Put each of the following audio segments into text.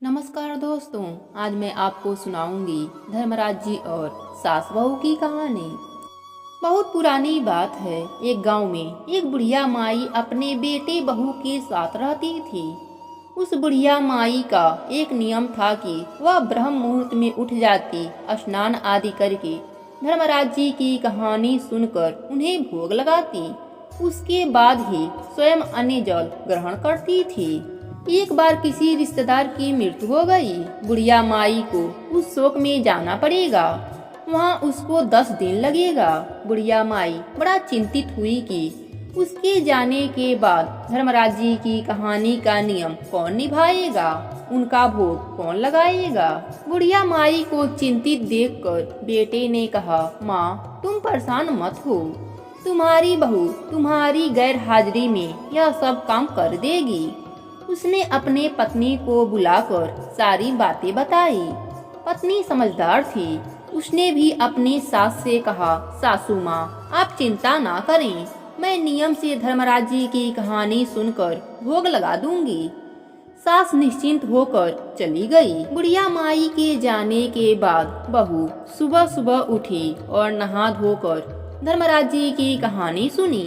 नमस्कार दोस्तों, आज मैं आपको सुनाऊंगी धर्मराज जी और सास बहू की कहानी। बहुत पुरानी बात है। एक गांव में एक बुढ़िया माई अपने बेटे बहू के साथ रहती थी। उस बुढ़िया माई का एक नियम था कि वह ब्रह्म मुहूर्त में उठ जाती, स्नान आदि करके धर्मराज जी की कहानी सुनकर उन्हें भोग लगाती। उसके बाद ही स्वयं अन्न जल ग्रहण करती थी। एक बार किसी रिश्तेदार की मृत्यु हो गई। बुढ़िया माई को उस शोक में जाना पड़ेगा। वहाँ उसको 10 दिन लगेगा। बुढ़िया माई बड़ा चिंतित हुई कि उसके जाने के बाद धर्मराज जी की कहानी का नियम कौन निभाएगा, उनका भोग कौन लगाएगा। बुढ़िया माई को चिंतित देखकर बेटे ने कहा, माँ तुम परेशान मत हो, तुम्हारी बहू तुम्हारी गैर हाजिरी में यह सब काम कर देगी। उसने अपने पत्नी को बुलाकर सारी बातें बताई। पत्नी समझदार थी। उसने भी अपनी सास से कहा, सासू माँ आप चिंता ना करें, मैं नियम से धर्मराज जी की कहानी सुनकर भोग लगा दूंगी। सास निश्चिंत होकर चली गई। बुढ़िया माई के जाने के बाद बहू सुबह सुबह उठी और नहा धोकर धर्मराज जी की कहानी सुनी।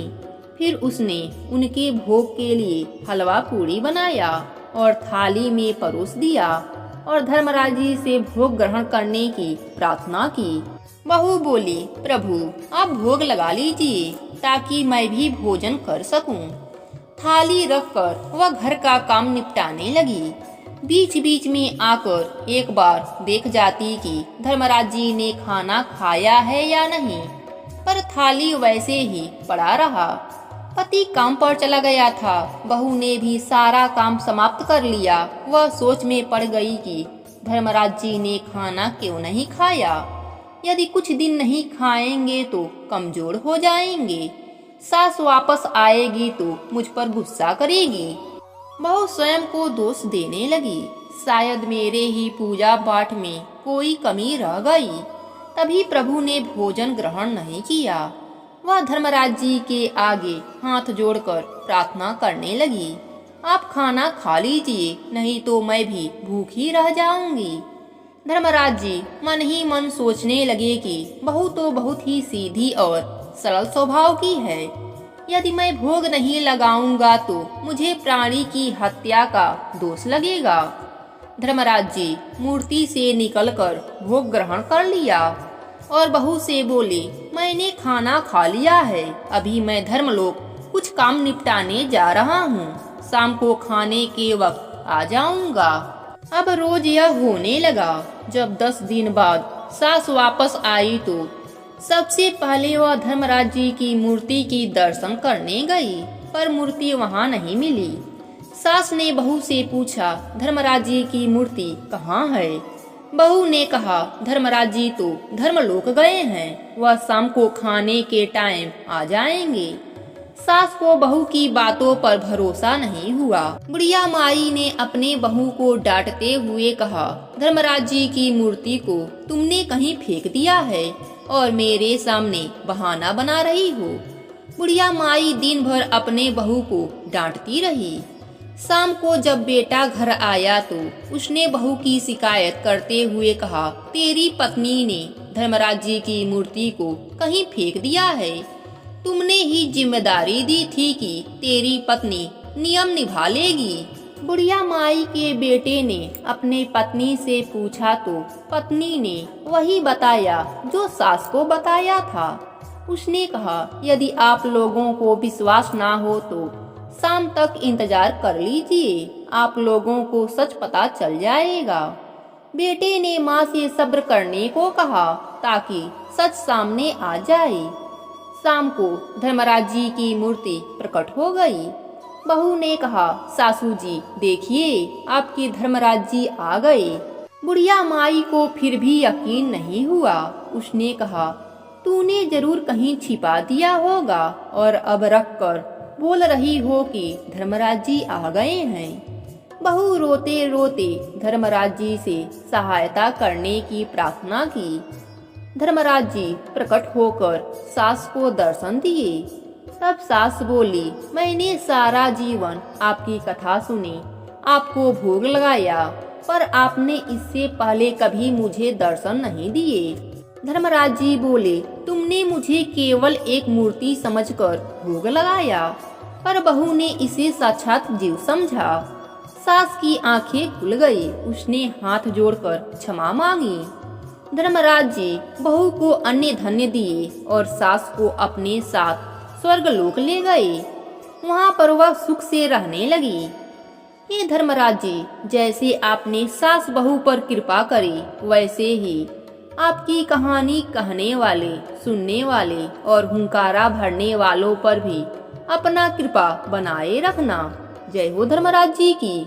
फिर उसने उनके भोग के लिए हलवा पूड़ी बनाया और थाली में परोस दिया और धर्मराज जी से भोग ग्रहण करने की प्रार्थना की। बहू बोली, प्रभु आप भोग लगा लीजिए ताकि मैं भी भोजन कर सकूं। थाली रखकर वह घर का काम निपटाने लगी। बीच बीच में आकर एक बार देख जाती कि धर्मराज जी ने खाना खाया है या नहीं, पर थाली वैसे ही पड़ा रहा। पति काम पर चला गया था। बहू ने भी सारा काम समाप्त कर लिया। वह सोच में पड़ गई कि धर्मराज जी ने खाना क्यों नहीं खाया। यदि कुछ दिन नहीं खाएंगे तो कमजोर हो जाएंगे। सास वापस आएगी तो मुझ पर गुस्सा करेगी। बहू स्वयं को दोष देने लगी, शायद मेरे ही पूजा पाठ में कोई कमी रह गई। तभी प्रभु ने भोजन ग्रहण नहीं किया। वह धर्मराज जी के आगे हाथ जोड़कर प्रार्थना करने लगी, आप खाना खा लीजिए, नहीं तो मैं भी भूखी रह जाऊंगी। धर्मराज जी मन ही मन सोचने लगे कि बहू तो बहुत ही सीधी और सरल स्वभाव की है। यदि मैं भोग नहीं लगाऊंगा तो मुझे प्राणी की हत्या का दोष लगेगा। धर्मराज जी मूर्ति से निकलकर भोग ग्रहण कर लिया और बहू से बोले, मैंने खाना खा लिया है, अभी मैं धर्मलोक कुछ काम निपटाने जा रहा हूँ, शाम को खाने के वक्त आ जाऊंगा। अब रोज यह होने लगा। जब 10 दिन बाद सास वापस आई तो सबसे पहले वह धर्मराज जी की मूर्ति की दर्शन करने गई, पर मूर्ति वहाँ नहीं मिली। सास ने बहू से पूछा, धर्मराज जी की मूर्ति कहाँ है? बहू ने कहा, धर्मराज जी तो धर्मलोक गए हैं, वह शाम को खाने के टाइम आ जाएंगे। सास को बहू की बातों पर भरोसा नहीं हुआ। बुढ़िया माई ने अपने बहू को डांटते हुए कहा, धर्मराज जी की मूर्ति को तुमने कहीं फेंक दिया है और मेरे सामने बहाना बना रही हो। बुढ़िया माई दिन भर अपने बहू को डांटती रही। शाम को जब बेटा घर आया तो उसने बहू की शिकायत करते हुए कहा, तेरी पत्नी ने धर्मराज जी की मूर्ति को कहीं फेंक दिया है। तुमने ही जिम्मेदारी दी थी कि तेरी पत्नी नियम निभा लेगी। बुढ़िया माई के बेटे ने अपने पत्नी से पूछा तो पत्नी ने वही बताया जो सास को बताया था। उसने कहा, यदि आप लोगों को विश्वास ना हो तो शाम तक इंतजार कर लीजिए, आप लोगों को सच पता चल जाएगा। बेटे ने माँ से सब्र करने को कहा ताकि सच सामने आ जाए। शाम को धर्मराज जी की मूर्ति प्रकट हो गई। बहू ने कहा, सासू जी देखिए, आपके धर्मराज जी आ गए। बुढ़िया माई को फिर भी यकीन नहीं हुआ। उसने कहा, तूने जरूर कहीं छिपा दिया होगा और अब रख कर बोल रही हो कि धर्मराज जी आ गए हैं। बहू रोते रोते धर्मराज जी से सहायता करने की प्रार्थना की। धर्मराज जी प्रकट होकर सास को दर्शन दिए। तब सास बोली, मैंने सारा जीवन आपकी कथा सुनी, आपको भोग लगाया, पर आपने इससे पहले कभी मुझे दर्शन नहीं दिए। धर्मराज जी बोले, तुमने मुझे केवल एक मूर्ति समझकर भोग लगाया, पर बहू ने इसे साक्षात जीव समझा। सास की आंखें खुल गई, उसने हाथ जोड़कर क्षमा मांगी। धर्मराज जी बहू को अन्य धन्य दिए और सास को अपने साथ स्वर्गलोक ले गए। वहाँ पर वह सुख से रहने लगी। हे धर्मराज जी, जैसे आपने सास बहू पर कृपा करी, वैसे ही आपकी कहानी कहने वाले, सुनने वाले और हुंकारा भरने वालों पर भी अपना कृपा बनाए रखना। जय हो धर्मराज जी की।